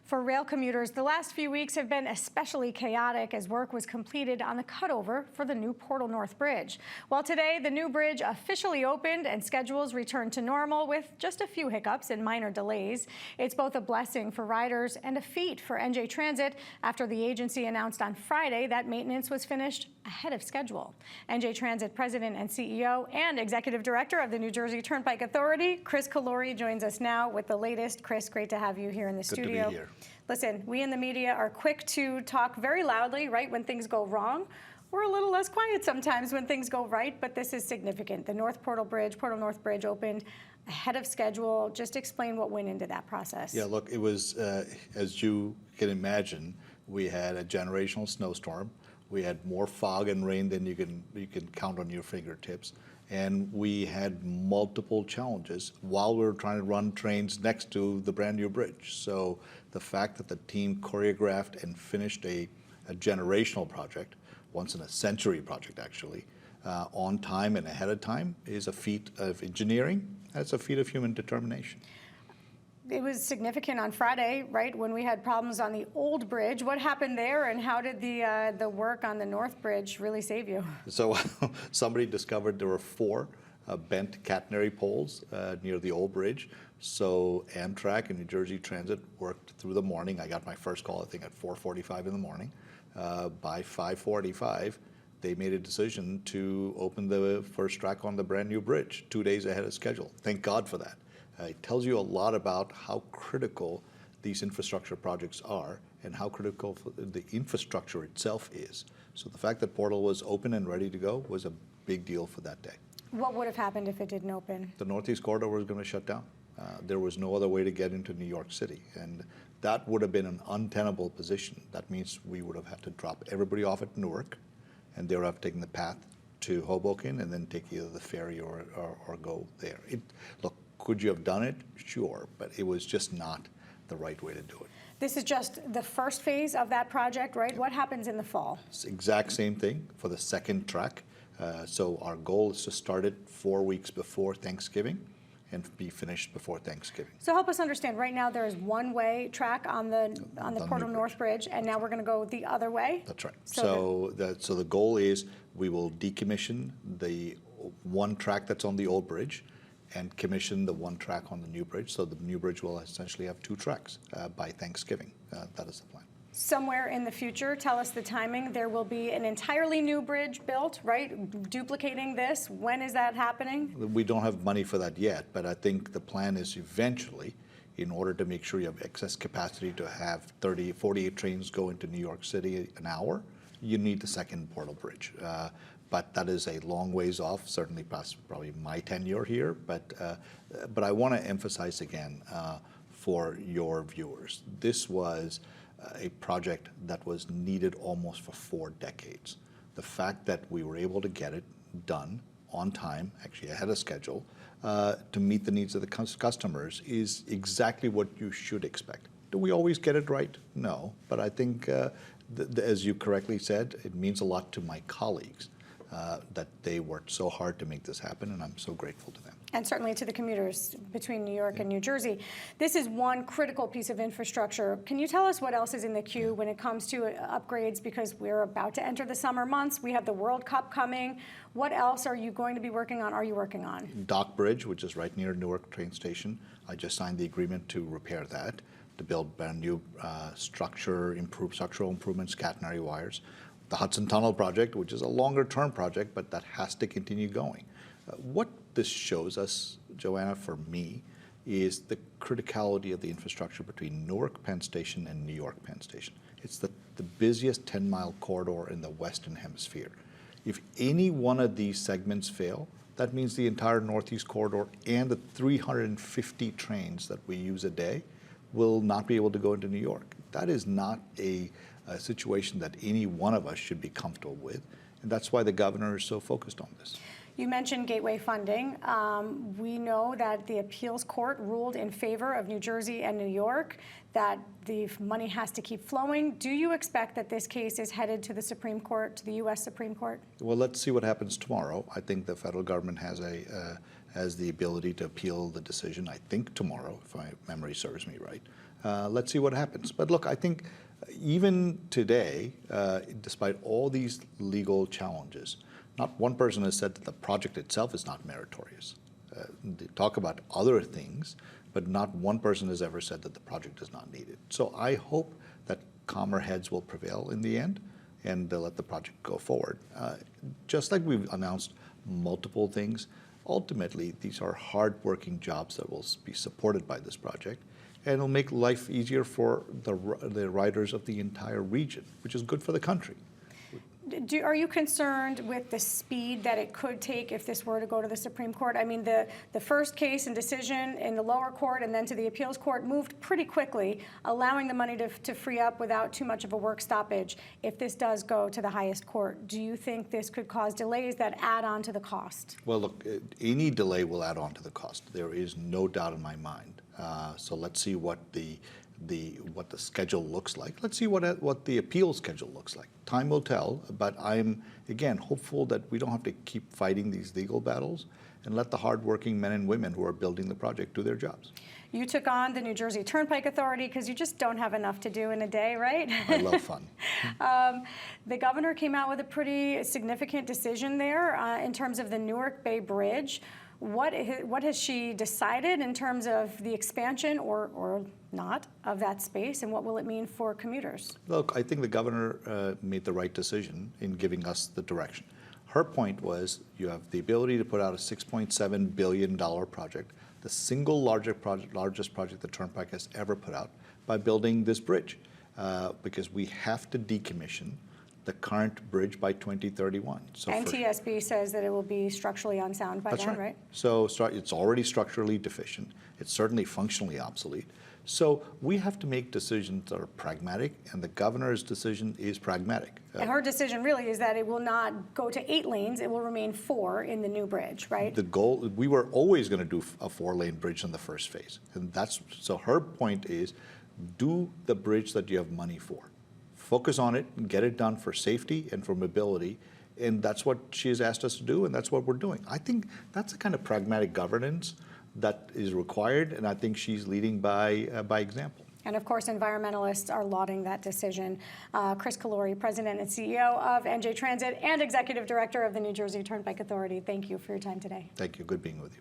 For rail commuters, the last few weeks have been especially chaotic as work was completed on the cutover for the new Portal North Bridge. Well, today, the new bridge officially opened and schedules returned to normal with just a few hiccups and minor delays. It's both a blessing for riders and a feat for NJ Transit after the agency announced on Friday that maintenance was finished ahead of schedule. NJ Transit President and CEO and Executive Director of the New Jersey Turnpike Authority, Kris Kolluri, joins us now with the latest. Kris, great to have you here in the studio. Good to be here. Listen, we in the media are quick to talk very loudly, right, when things go wrong. We're a little less quiet sometimes when things go right, but this is significant. The Portal North Bridge opened ahead of schedule. Just explain what went into that process. Yeah, look, it was, as you can imagine, we had a generational snowstorm. We had more fog and rain than you can count on your fingertips. And we had multiple challenges while we were trying to run trains next to the brand new bridge. So the fact that the team choreographed and finished a generational project, once in a century project actually, on time and ahead of time is a feat of engineering. It's a feat of human determination. It was significant on Friday, right, when we had problems on the old bridge. What happened there, and how did the work on the North Bridge really save you? So somebody discovered there were 4 bent catenary poles near the old bridge. So Amtrak and New Jersey Transit worked through the morning. I got my first call, I think, at 4:45 in the morning. By 5:45, they made a decision to open the first track on the brand new bridge 2 days ahead of schedule. Thank God for that. It tells you a lot about how critical these infrastructure projects are and how critical the infrastructure itself is. So the fact that Portal was open and ready to go was a big deal for that day. What would have happened if it didn't open? The Northeast Corridor was going to shut down. There was no other way to get into New York City. And that would have been an untenable position. That means we would have had to drop everybody off at Newark, and they would have taken the path to Hoboken and then take either the ferry or go there. Look, could you have done it? Sure, but it was just not the right way to do it. This is just the first phase of that project, right? What happens in the fall? It's the exact same thing for the second track. So our goal is to start it 4 weeks before Thanksgiving and be finished before Thanksgiving. So help us understand, right now there is one-way track on the Portal North Bridge, and now we're going to go the other way? That's right. So the goal is we will decommission the one track that's on the old bridge and commission the one track on the new bridge. So the new bridge will essentially have 2 tracks by Thanksgiving. That is the plan. Somewhere in the future, tell us the timing, there will be an entirely new bridge built, right? Duplicating this. When is that happening? We don't have money for that yet, but I think the plan is eventually, in order to make sure you have excess capacity to have 48 trains go into New York City an hour, you need the second Portal Bridge. But that is a long ways off, certainly past probably my tenure here. But I want to emphasize again for your viewers, this was a project that was needed almost for 4 decades. The fact that we were able to get it done on time, actually ahead of schedule, to meet the needs of the customers is exactly what you should expect. Do we always get it right? No, but I think, as you correctly said, it means a lot to my colleagues that they worked so hard to make this happen, and I'm so grateful to them. And certainly to the commuters between New York and New Jersey. This is one critical piece of infrastructure. Can you tell us what else is in the queue when it comes to upgrades? Because we're about to enter the summer months. We have the World Cup coming. What else are you going to be working on? Are you working on? Dock Bridge, which is right near Newark train station. I just signed the agreement to repair that, to build brand new structural improvements, catenary wires. The Hudson Tunnel project, which is a longer-term project, but that has to continue going. What this shows us, Joanna, for me, is the criticality of the infrastructure between Newark Penn Station and New York Penn Station. It's the busiest 10-mile corridor in the Western Hemisphere. If any one of these segments fail, that means the entire Northeast Corridor and the 350 trains that we use a day will not be able to go into New York. That is not a situation that any one of us should be comfortable with, and that's why the governor is so focused on this. You mentioned gateway funding. We know that the appeals court ruled in favor of New Jersey and New York, that the money has to keep flowing. Do you expect that this case is headed to the Supreme Court, to the U.S. Supreme Court? Well, let's see what happens tomorrow. I think the federal government has the ability to appeal the decision, I think tomorrow, if my memory serves me right. Let's see what happens. But look, I think even today, despite all these legal challenges, not one person has said that the project itself is not meritorious. They talk about other things, but not one person has ever said that the project is not needed. So I hope that calmer heads will prevail in the end, and they'll let the project go forward. Just like we've announced multiple things, ultimately these are hard-working jobs that will be supported by this project, and it'll make life easier for the riders of the entire region, which is good for the country. Are you concerned with the speed that it could take if this were to go to the Supreme Court? I mean, the first case and decision in the lower court and then to the appeals court moved pretty quickly, allowing the money to free up without too much of a work stoppage. If this does go to the highest court, do you think this could cause delays that add on to the cost? Well, look, any delay will add on to the cost. There is no doubt in my mind. So let's see what the schedule looks like. Let's see what the appeal schedule looks like. Time will tell, but I'm, again, hopeful that we don't have to keep fighting these legal battles and let the hardworking men and women who are building the project do their jobs. You took on the New Jersey Turnpike Authority because you just don't have enough to do in a day, right? I love fun. The governor came out with a pretty significant decision there in terms of the Newark Bay Bridge. What has she decided in terms of the expansion or not of that space, and what will it mean for commuters? Look, I think the governor made the right decision in giving us the direction. Her point was you have the ability to put out a $6.7 billion project, the single largest project the Turnpike has ever put out, by building this bridge, because we have to decommission the current bridge by 2031. So NTSB says that it will be structurally unsound by then, right? So it's already structurally deficient. It's certainly functionally obsolete. So we have to make decisions that are pragmatic, and the governor's decision is pragmatic. And her decision really is that it will not go to 8 lanes, it will remain 4 in the new bridge, right? The goal, we were always going to do a 4-lane bridge in the first phase. And so her point is, do the bridge that you have money for. Focus on it and get it done for safety and for mobility. And that's what she has asked us to do, and that's what we're doing. I think that's the kind of pragmatic governance that is required, and I think she's leading by example. And of course, environmentalists are lauding that decision. Kris Kolluri, President and CEO of NJ Transit and Executive Director of the New Jersey Turnpike Authority, thank you for your time today. Thank you. Good being with you.